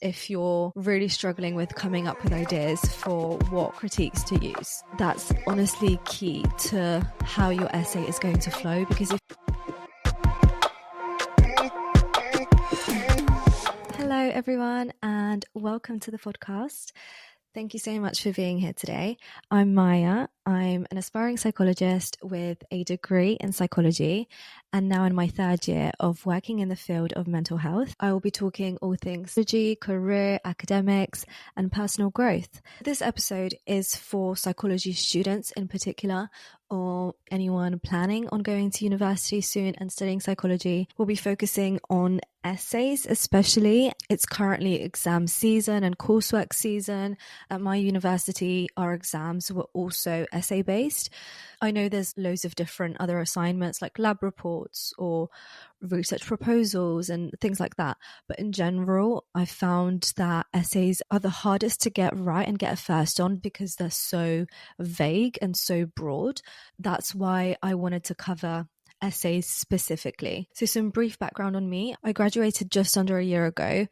if you're really struggling with coming up with ideas for what critiques to use. That's honestly key to how your essay is going to flow, because if Hello everyone and welcome to the podcast. Thank you so much for being here today. I'm Maya. I'm an aspiring psychologist with a degree in psychology and now in my third year of working in the field of mental health. I will be talking all things psychology, career, academics, and personal growth. This episode is for psychology students in particular, or anyone planning on going to university soon and studying psychology. We'll be focusing on essays especially. It's currently exam season and coursework season. At my university, our exams were also essay based. I know there's loads of different other assignments like lab reports or research proposals and things like that. But in general, I found that essays are the hardest to get right and get a first on because they're so vague and so broad. That's why I wanted to cover essays specifically. So some brief background on me. I graduated just under a year ago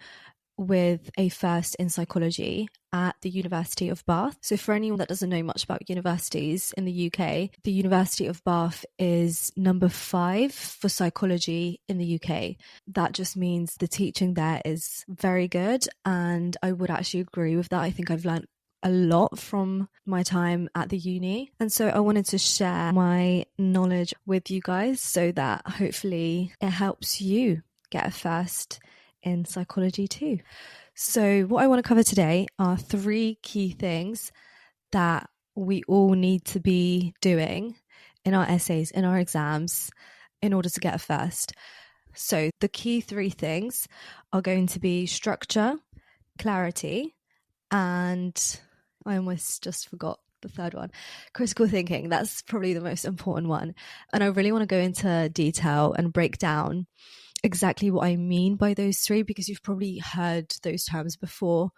with a first in psychology at the University of Bath. So for anyone that doesn't know much about universities in the UK, the University of Bath is number 5 for psychology in the UK. That just means the teaching there is very good, and I would actually agree with that. I think I've learned a lot from my time at the uni, and so I wanted to share my knowledge with you guys so that hopefully it helps you get a first in psychology too. So what I want to cover today are 3 key things that we all need to be doing in our essays, in our exams, in order to get a first. So the key 3 things are going to be structure, clarity, and I almost just forgot the third one, critical thinking. That's probably the most important one. And I really want to go into detail and break down exactly what I mean by those 3, because you've probably heard those terms before,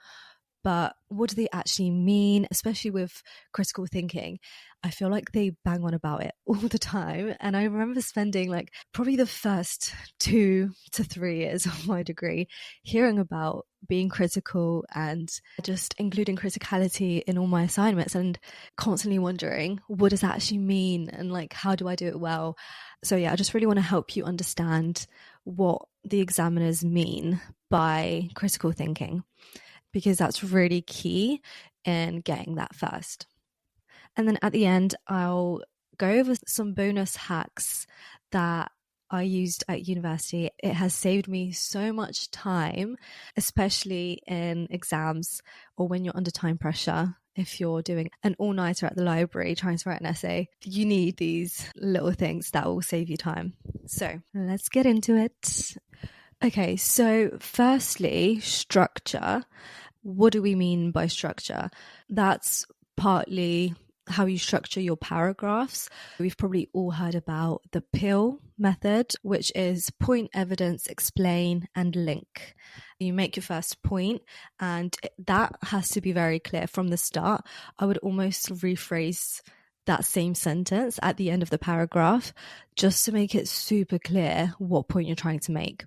but what do they actually mean? Especially with critical thinking, I feel like they bang on about it all the time. And I remember spending like probably the first 2 to 3 years of my degree hearing about being critical and just including criticality in all my assignments and constantly wondering, what does that actually mean? And like, how do I do it well? So yeah, I just really want to help you understand what the examiners mean by critical thinking, because that's really key in getting that first. And then at the end, I'll go over some bonus hacks that I used at university. It has saved me so much time, especially in exams or when you're under time pressure. If you're doing an all-nighter at the library trying to write an essay, you need these little things that will save you time. So let's get into it. Okay, so firstly, structure. What do we mean by structure? That's partly how you structure your paragraphs. We've probably all heard about the PIL method, which is point, evidence, explain, and link. You make your first point, and that has to be very clear from the start. I would almost rephrase that same sentence at the end of the paragraph just to make it super clear what point you're trying to make.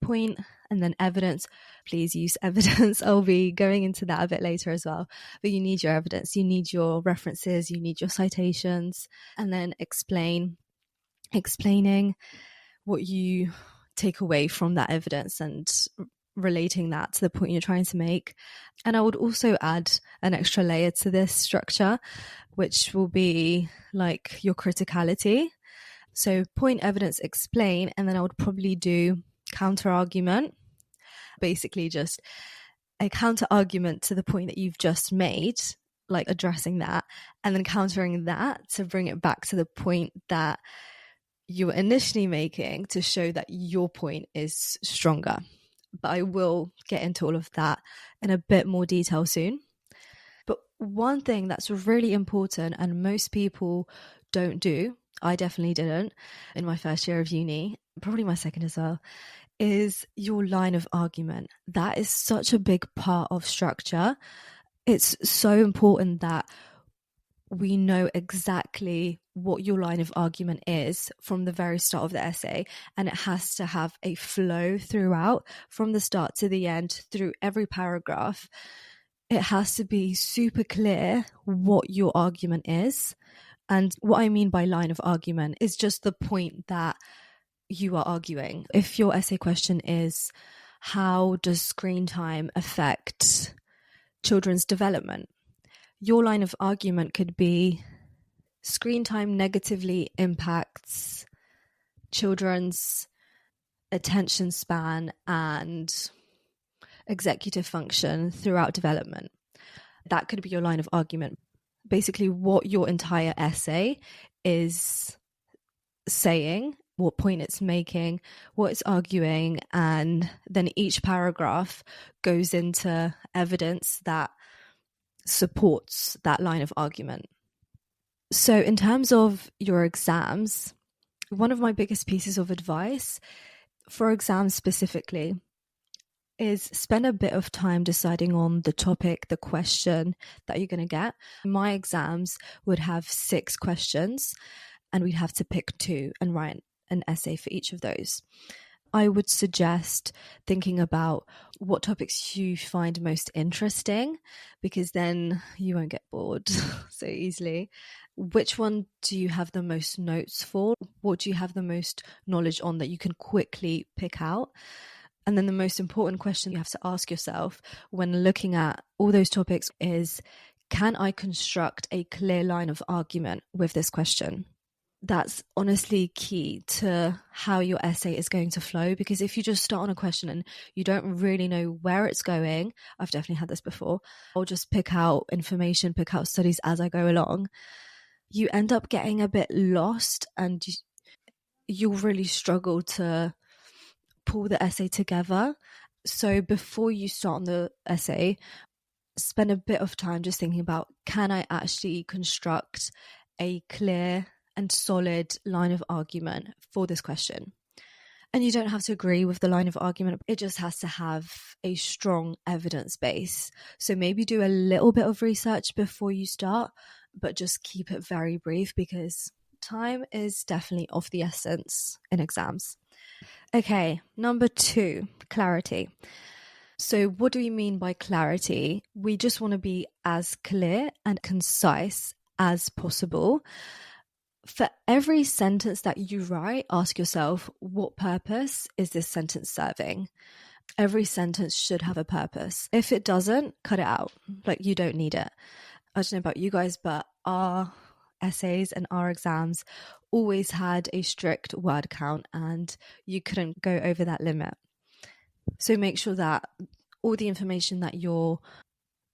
Point and then evidence. Please use evidence. I'll be going into that a bit later as well. But you need your evidence, you need your references, you need your citations, and then explaining what you take away from that evidence and relating that to the point you're trying to make. And I would also add an extra layer to this structure, which will be like your criticality. So point, evidence, explain, and then I would probably do counter argument, basically just a counter argument to the point that you've just made, like addressing that, and then countering that to bring it back to the point that you were initially making to show that your point is stronger. But I will get into all of that in a bit more detail soon. But one thing that's really important and most people don't do, I definitely didn't in my first year of uni, probably my second as well, is your line of argument. That is such a big part of structure. It's so important that we know exactly what your line of argument is from the very start of the essay, and it has to have a flow throughout, from the start to the end, through every paragraph. It has to be super clear what your argument is. And what I mean by line of argument is just the point that you are arguing. If your essay question is, how does screen time affect children's development? Your line of argument could be, screen time negatively impacts children's attention span and executive function throughout development. That could be your line of argument. Basically, what your entire essay is saying, what point it's making, what it's arguing, and then each paragraph goes into evidence that supports that line of argument. So in terms of your exams, one of my biggest pieces of advice for exams specifically is spend a bit of time deciding on the topic, the question that you're going to get. My exams would have 6 questions, and we'd have to pick 2 and write an essay for each of those. I would suggest thinking about what topics you find most interesting, because then you won't get bored so easily. Which one do you have the most notes for? What do you have the most knowledge on that you can quickly pick out? And then the most important question you have to ask yourself when looking at all those topics is, can I construct a clear line of argument with this question? That's honestly key to how your essay is going to flow, because if you just start on a question and you don't really know where it's going, I've definitely had this before, I'll just pick out information, pick out studies as I go along, you end up getting a bit lost and you'll really struggle to pull the essay together. So before you start on the essay, spend a bit of time just thinking about, can I actually construct a clear and solid line of argument for this question? And you don't have to agree with the line of argument. It just has to have a strong evidence base. So maybe do a little bit of research before you start, but just keep it very brief, because time is definitely of the essence in exams. Okay, number 2, clarity. So what do we mean by clarity? We just want to be as clear and concise as possible. For every sentence that you write, ask yourself, what purpose is this sentence serving? Every sentence should have a purpose. If it doesn't, cut it out. Like, you don't need it. I don't know about you guys, but our essays and our exams always had a strict word count and you couldn't go over that limit. So make sure that all the information that you're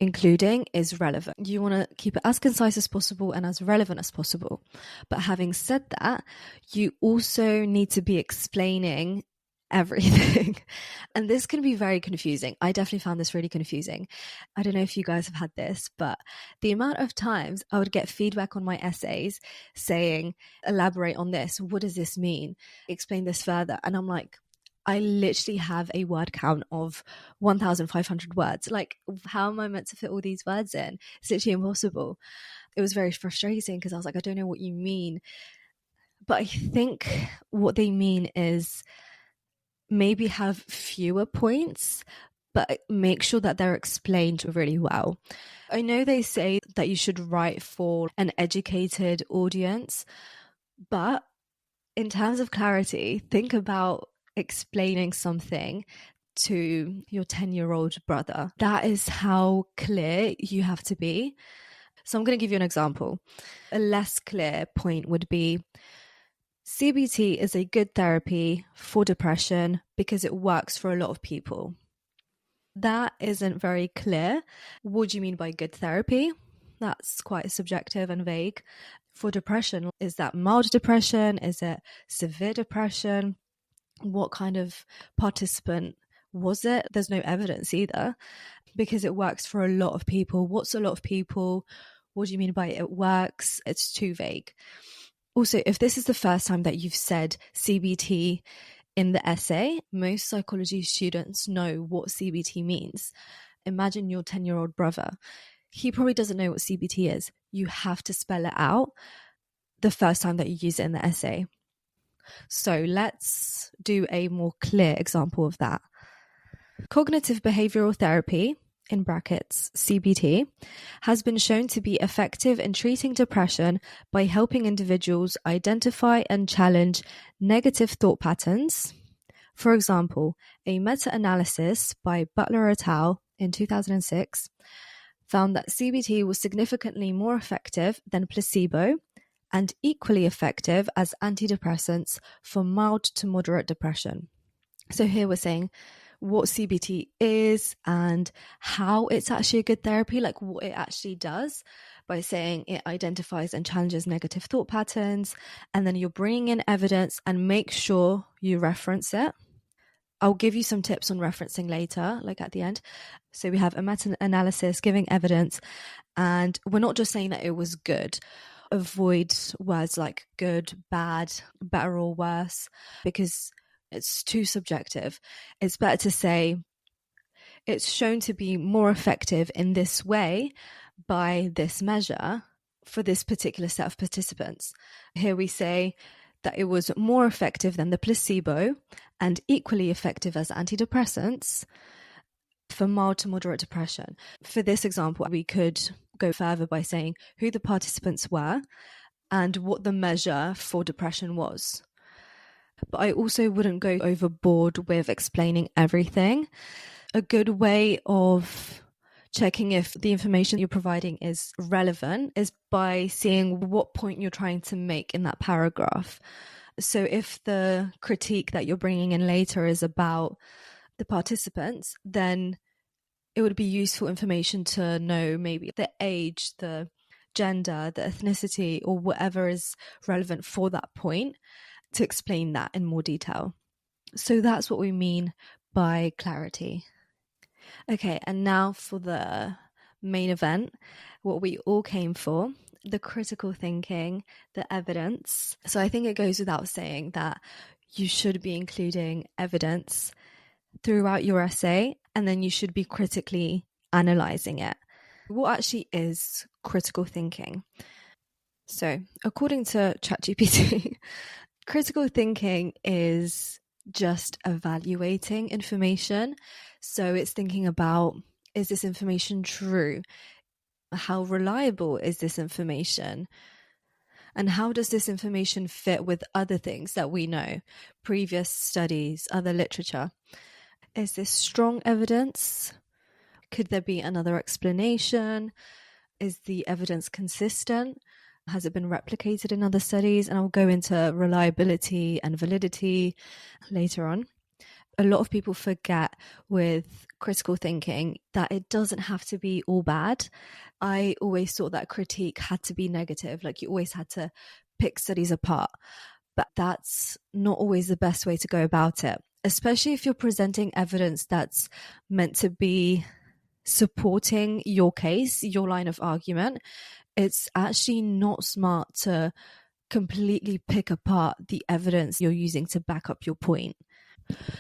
including is relevant. You want to keep it as concise as possible and as relevant as possible. But having said that, you also need to be explaining everything. And this can be very confusing. I definitely found this really confusing. I don't know if you guys have had this, but the amount of times I would get feedback on my essays saying, elaborate on this. What does this mean? Explain this further. And I'm like, I literally have a word count of 1,500 words. Like, how am I meant to fit all these words in? It's literally impossible. It was very frustrating because I was like, I don't know what you mean. But I think what they mean is maybe have fewer points, but make sure that they're explained really well. I know they say that you should write for an educated audience, but in terms of clarity, think about explaining something to your 10-year-old brother. That is how clear you have to be. So I'm going to give you an example. A less clear point would be, CBT is a good therapy for depression because it works for a lot of people. That isn't very clear. What do you mean by good therapy? That's quite subjective and vague. For depression, is that mild depression? Is it severe depression? What kind of participant was it? There's no evidence either, because it works for a lot of people. What's a lot of people? What do you mean by it works? It's too vague. Also, if this is the first time that you've said CBT in the essay, most psychology students know what CBT means. Imagine your 10-year-old brother. he probably doesn't know what CBT is. You have to spell it out the first time that you use it in the essay. So let's do a more clear example of that. Cognitive behavioral therapy, in brackets CBT, has been shown to be effective in treating depression by helping individuals identify and challenge negative thought patterns. For example, a meta-analysis by Butler et al. In 2006 found that CBT was significantly more effective than placebo and equally effective as antidepressants for mild to moderate depression. So here we're saying what CBT is and how it's actually a good therapy, like what it actually does, by saying it identifies and challenges negative thought patterns, and then you're bringing in evidence and make sure you reference it. I'll give you some tips on referencing later, like at the end. So we have a meta-analysis giving evidence, and we're not just saying that it was good. Avoid words like good, bad, better or worse, because it's too subjective. It's better to say it's shown to be more effective in this way by this measure for this particular set of participants. Here we say that it was more effective than the placebo and equally effective as antidepressants for mild to moderate depression. For this example, we could go further by saying who the participants were and what the measure for depression was. But I also wouldn't go overboard with explaining everything. A good way of checking if the information you're providing is relevant is by seeing what point you're trying to make in that paragraph. So if the critique that you're bringing in later is about the participants, then it would be useful information to know maybe the age, the gender, the ethnicity, or whatever is relevant for that point to explain that in more detail. So that's what we mean by clarity. Okay, and now for the main event, what we all came for, the critical thinking, the evidence. So I think it goes without saying that you should be including evidence throughout your essay, and then you should be critically analyzing it. What actually is critical thinking? So according to ChatGPT, critical thinking is just evaluating information. So it's thinking about, is this information true? How reliable is this information? And how does this information fit with other things that we know, previous studies, other literature? Is this strong evidence? Could there be another explanation? Is the evidence consistent? Has it been replicated in other studies? And I'll go into reliability and validity later on. A lot of people forget with critical thinking that it doesn't have to be all bad. I always thought that critique had to be negative, like you always had to pick studies apart. But that's not always the best way to go about it, especially if you're presenting evidence that's meant to be supporting your case, your line of argument. It's actually not smart to completely pick apart the evidence you're using to back up your point.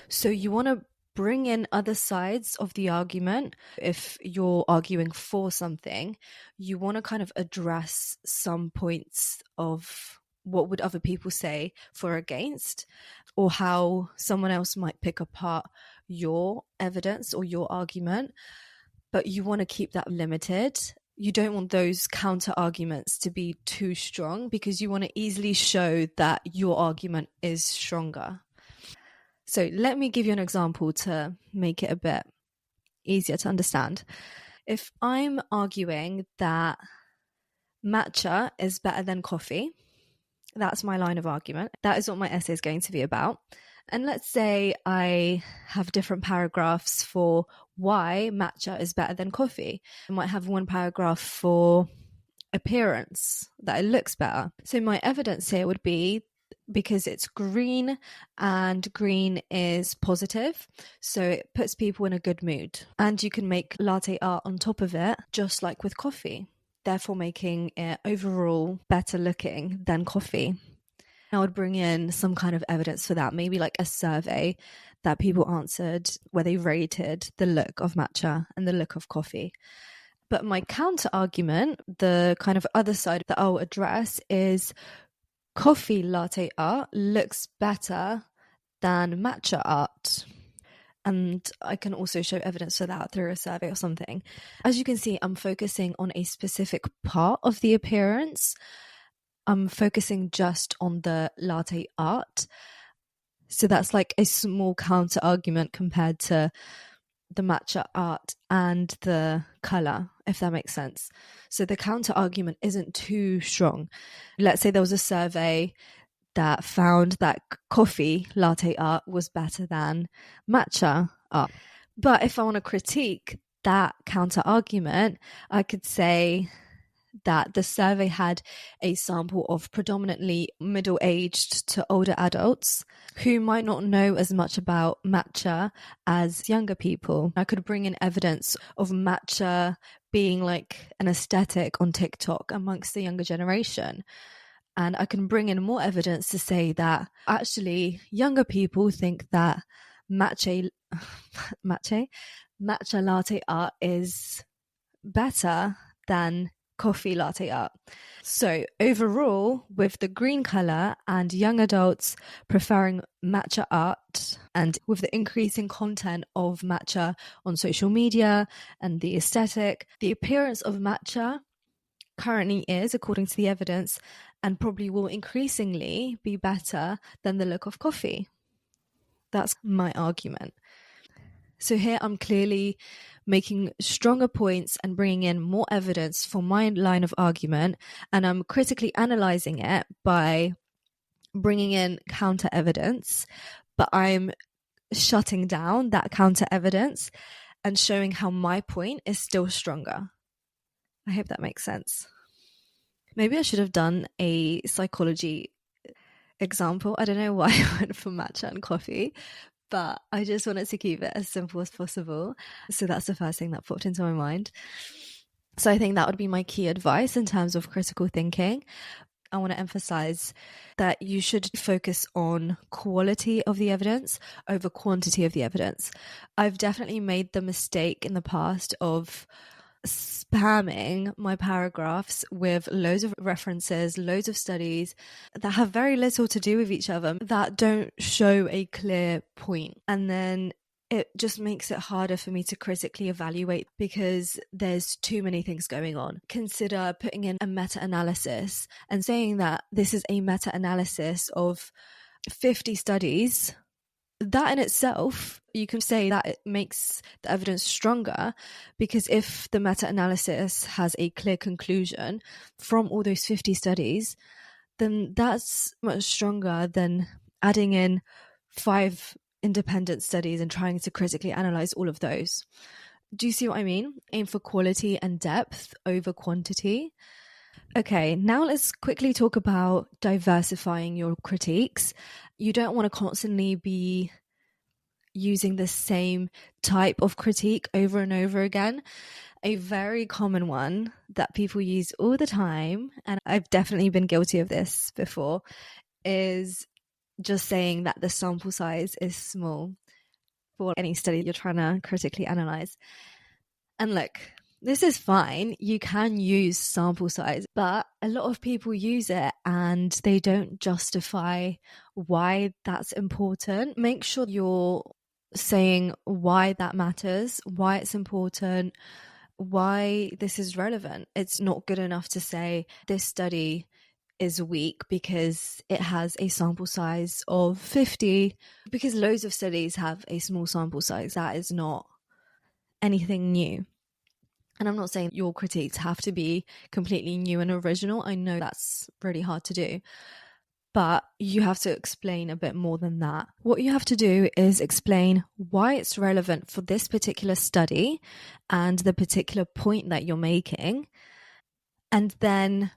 So you want to bring in other sides of the argument. If you're arguing for something, you want to kind of address some points of what would other people say for or against, or how someone else might pick apart your evidence or your argument. But you want to keep that limited. You don't want those counter arguments to be too strong, because you want to easily show that your argument is stronger. So let me give you an example to make it a bit easier to understand. If I'm arguing that matcha is better than coffee, that's my line of argument. That is what my essay is going to be about. And let's say I have different paragraphs for why matcha is better than coffee. I might have one paragraph for appearance, that it looks better. So my evidence here would be because it's green, and green is positive, so it puts people in a good mood. And you can make latte art on top of it, just like with coffee, therefore making it overall better looking than coffee. I would bring in some kind of evidence for that, maybe like a survey that people answered where they rated the look of matcha and the look of coffee. But my counter argument, the kind of other side that I'll address, is coffee latte art looks better than matcha art. And I can also show evidence for that through a survey or something. As you can see, I'm focusing on a specific part of the appearance. I'm focusing just on the latte art. So that's like a small counter argument compared to the matcha art and the color, if that makes sense. So the counter argument isn't too strong. Let's say there was a survey that found that coffee latte art was better than matcha art. But if I want to critique that counter argument, I could say that the survey had a sample of predominantly middle-aged to older adults who might not know as much about matcha as younger people. I could bring in evidence of matcha being like an aesthetic on TikTok amongst the younger generation. And I can bring in more evidence to say that actually younger people think that matcha latte art is better than coffee latte art. So overall, with the green color and young adults preferring matcha art, and with the increasing content of matcha on social media and the aesthetic, the appearance of matcha currently is, according to the evidence, and probably will increasingly be better than the look of coffee. That's my argument. So here I'm clearly making stronger points and bringing in more evidence for my line of argument, and I'm critically analyzing it by bringing in counter evidence, but I'm shutting down that counter evidence and showing how my point is still stronger. I hope that makes sense. Maybe I should have done a psychology example. I don't know why I went for matcha and coffee, but I just wanted to keep it as simple as possible. So that's the first thing that popped into my mind. So I think that would be my key advice in terms of critical thinking. I want to emphasize that you should focus on quality of the evidence over quantity of the evidence. I've definitely made the mistake in the past of spamming my paragraphs with loads of references, loads of studies that have very little to do with each other, that don't show a clear point. And then it just makes it harder for me to critically evaluate because there's too many things going on. Consider putting in a meta-analysis and saying that this is a meta-analysis of 50 studies. That in itself, you can say that it makes the evidence stronger, because if the meta-analysis has a clear conclusion from all those 50 studies, then that's much stronger than adding in 5 independent studies and trying to critically analyze all of those. Do you see what I mean? Aim for quality and depth over quantity. Okay, now let's quickly talk about diversifying your critiques. You don't want to constantly be using the same type of critique over and over again. A very common one that people use all the time, and I've definitely been guilty of this before, is just saying that the sample size is small for any study you're trying to critically analyze. And look, this is fine. You can use sample size, but a lot of people use it and they don't justify why that's important. Make sure you're saying why that matters, why it's important, why this is relevant. It's not good enough to say this study is weak because it has a sample size of 50, because loads of studies have a small sample size. That is not anything new. And I'm not saying your critiques have to be completely new and original. I know that's really hard to do, but you have to explain a bit more than that. What you have to do is explain why it's relevant for this particular study and the particular point that you're making, and then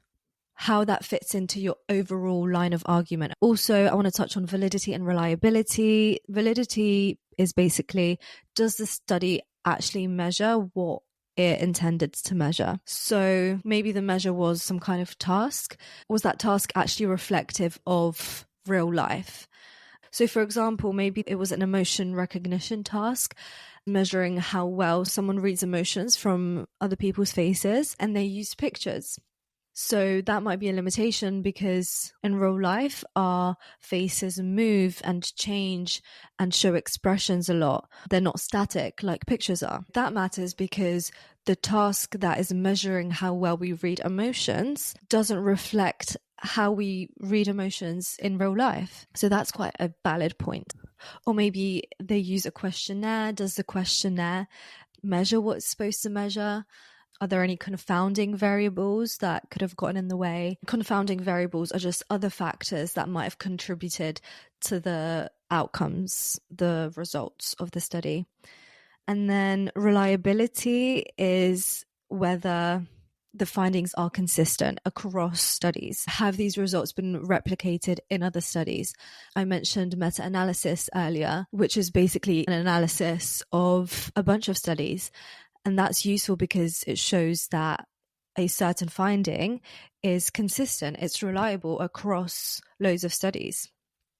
how that fits into your overall line of argument. Also, I want to touch on validity and reliability. Validity is basically, does the study actually measure what it intended to measure? So maybe the measure was some kind of task. Was that task actually reflective of real life? So for example, maybe it was an emotion recognition task, measuring how well someone reads emotions from other people's faces, and they use pictures. So that might be a limitation because in real life, our faces move and change and show expressions a lot. They're not static like pictures are. That matters because the task that is measuring how well we read emotions doesn't reflect how we read emotions in real life. So that's quite a valid point. Or maybe they use a questionnaire. Does the questionnaire measure what it's supposed to measure? Are there any confounding variables that could have gotten in the way? Confounding variables are just other factors that might have contributed to the outcomes, the results of the study. And then reliability is whether the findings are consistent across studies. Have these results been replicated in other studies? I mentioned meta-analysis earlier, which is basically an analysis of a bunch of studies. And that's useful because it shows that a certain finding is consistent, it's reliable across loads of studies.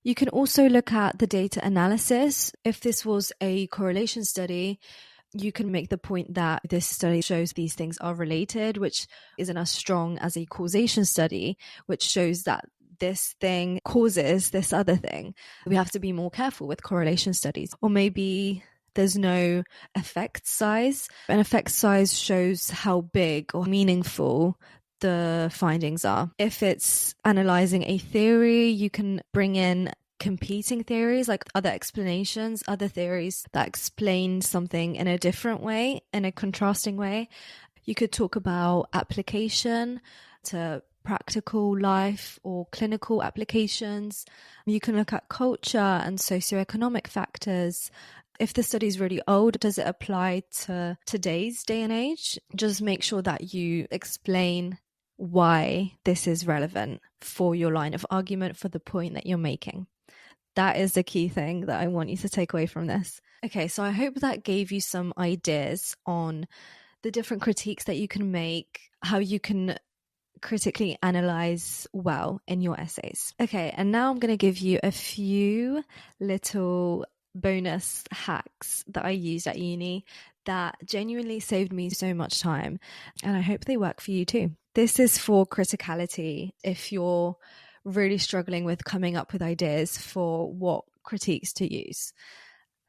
You can also look at the data analysis. If this was a correlation study, you can make the point that this study shows these things are related, which isn't as strong as a causation study, which shows that this thing causes this other thing. We have to be more careful with correlation studies. Or maybe there's no effect size. An effect size shows how big or meaningful the findings are. If it's analyzing a theory, you can bring in competing theories, like other explanations, other theories that explain something in a different way, in a contrasting way. You could talk about application to practical life or clinical applications. You can look at culture and socioeconomic factors. If the study is really old, does it apply to today's day and age? Just make sure that you explain why this is relevant for your line of argument, for the point that you're making. That is the key thing that I want you to take away from this. Okay, so I hope that gave you some ideas on the different critiques that you can make, how you can critically analyze well in your essays. Okay, and now I'm going to give you a few little bonus hacks that I used at uni that genuinely saved me so much time, and I hope they work for you too. This is for criticality. If you're really struggling with coming up with ideas for what critiques to use,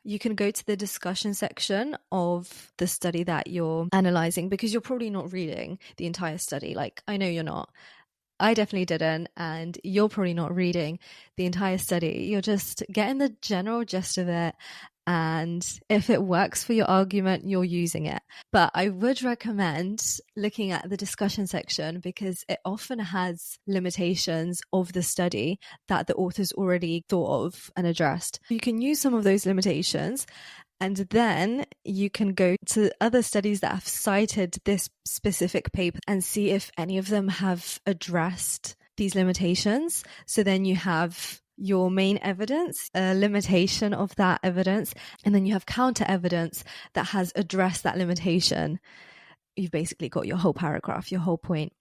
you can go to the discussion section of the study that you're analyzing, because you're probably not reading the entire study. Like, I know you're not. I definitely didn't, and you're probably not reading the entire study. You're just getting the general gist of it, and if it works for your argument, you're using it. But I would recommend looking at the discussion section because it often has limitations of the study that the authors already thought of and addressed. You can use some of those limitations, and then you can go to other studies that have cited this specific paper and see if any of them have addressed these limitations. So then you have your main evidence, a limitation of that evidence, and then you have counter evidence that has addressed that limitation. You've basically got your whole paragraph, your whole point.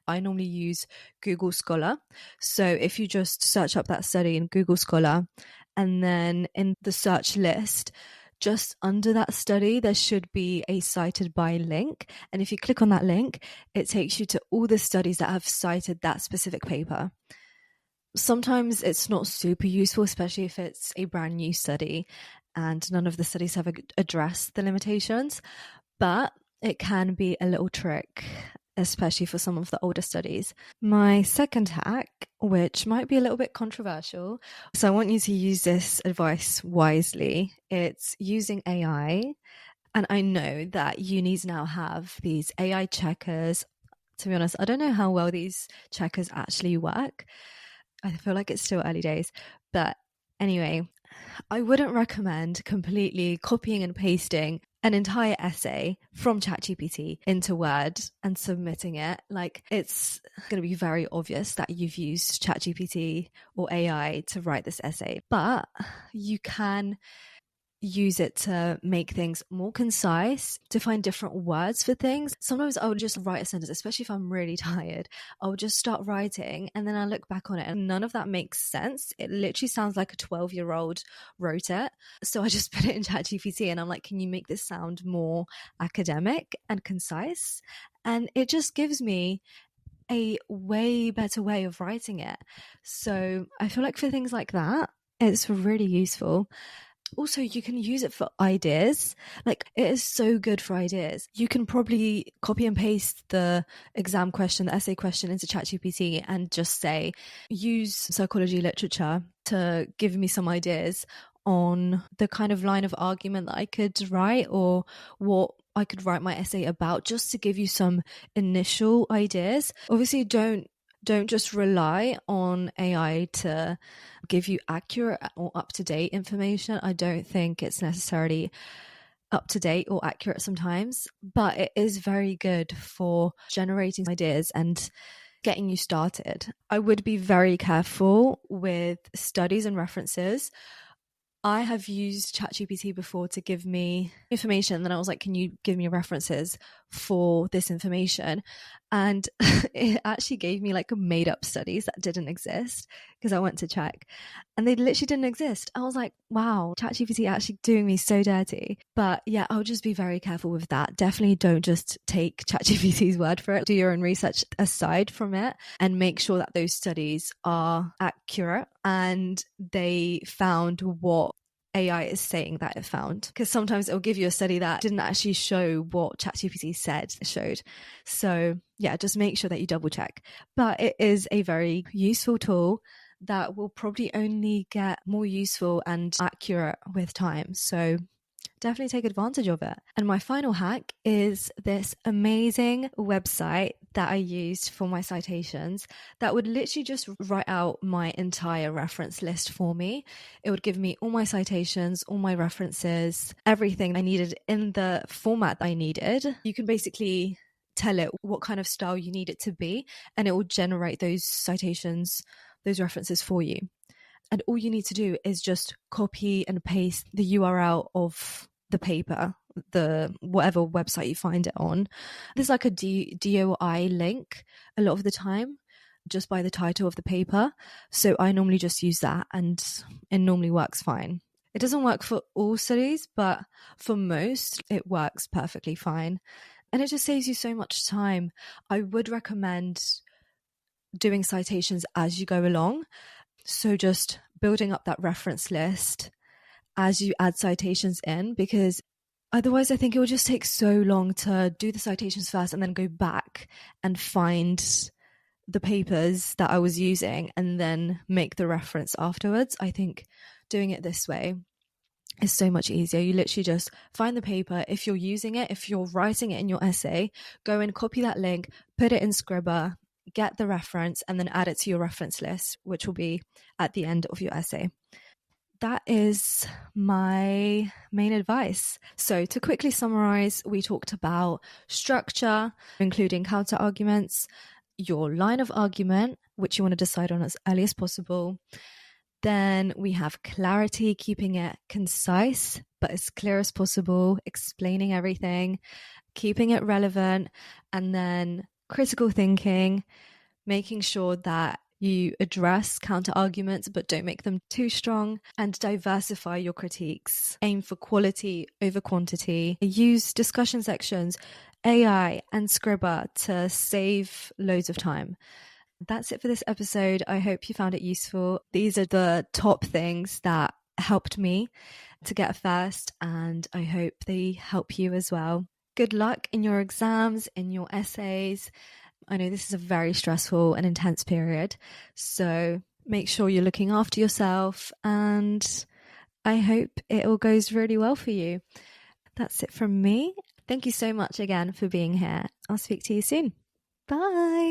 I normally use Google Scholar. So if you just search up that study in Google Scholar, and then in the search list, just under that study, there should be a cited by link. And if you click on that link, it takes you to all the studies that have cited that specific paper. Sometimes it's not super useful, especially if it's a brand new study and none of the studies have addressed the limitations, but it can be a little trick, especially for some of the older studies. My second hack, which might be a little bit controversial, so I want you to use this advice wisely. It's using AI. And I know that unis now have these AI checkers. To be honest, I don't know how well these checkers actually work. I feel like it's still early days. But anyway, I wouldn't recommend completely copying and pasting an entire essay from ChatGPT into Word and submitting it. Like, it's going to be very obvious that you've used ChatGPT or AI to write this essay. But you can use it to make things more concise, to find different words for things. Sometimes I would just write a sentence, especially if I'm really tired. I would just start writing and then I look back on it and none of that makes sense. It literally sounds like a 12-year-old wrote it. So I just put it in ChatGPT and I'm like, can you make this sound more academic and concise? And it just gives me a way better way of writing it. So I feel like for things like that, it's really useful. Also, you can use it for ideas. Like, it is so good for ideas. You can probably copy and paste the exam question, the essay question into ChatGPT and just say, use psychology literature to give me some ideas on the kind of line of argument that I could write or what I could write my essay about, just to give you some initial ideas. Obviously, don't just rely on AI to give you accurate or up-to-date information. I don't think it's necessarily up-to-date or accurate sometimes, but it is very good for generating ideas and getting you started. I would be very careful with studies and references. I have used ChatGPT before to give me information. And then I was like, can you give me references for this information? And it actually gave me like made up studies that didn't exist because I went to check and they literally didn't exist. I was like, wow, ChatGPT actually doing me so dirty. But yeah, I'll just be very careful with that. Definitely don't just take ChatGPT's word for it. Do your own research aside from it and make sure that those studies are accurate and they found what AI is saying that it found, because sometimes it'll give you a study that didn't actually show what ChatGPT said it showed. So yeah, just make sure that you double check. But it is a very useful tool that will probably only get more useful and accurate with time. So definitely take advantage of it. And my final hack is this amazing website that I used for my citations that would literally just write out my entire reference list for me. It would give me all my citations, all my references, everything I needed in the format I needed. You can basically tell it what kind of style you need it to be, and it will generate those citations, those references for you. And all you need to do is just copy and paste the URL of the paper, the whatever website you find it on. There's like a DOI link a lot of the time, just by the title of the paper. So I normally just use that and it normally works fine. It doesn't work for all studies, but for most, it works perfectly fine. And it just saves you so much time. I would recommend doing citations as you go along. So just building up that reference list as you add citations in, because otherwise I think it will just take so long to do the citations first and then go back and find the papers that I was using and then make the reference afterwards. I think doing it this way is so much easier. You literally just find the paper. If you're using it, if you're writing it in your essay, go and copy that link, put it in Scribr, get the reference, and then add it to your reference list, which will be at the end of your essay. That is my main advice. So to quickly summarize, we talked about structure, including counter arguments, your line of argument, which you want to decide on as early as possible. Then we have clarity, keeping it concise, but as clear as possible, explaining everything, keeping it relevant, and then critical thinking, making sure that you address counter arguments, but don't make them too strong, and diversify your critiques. Aim for quality over quantity. Use discussion sections, AI, and Scribr to save loads of time. That's it for this episode. I hope you found it useful. These are the top things that helped me to get first, and I hope they help you as well. Good luck in your exams, in your essays. I know this is a very stressful and intense period, so make sure you're looking after yourself, and I hope it all goes really well for you. That's it from me. Thank you so much again for being here. I'll speak to you soon. Bye.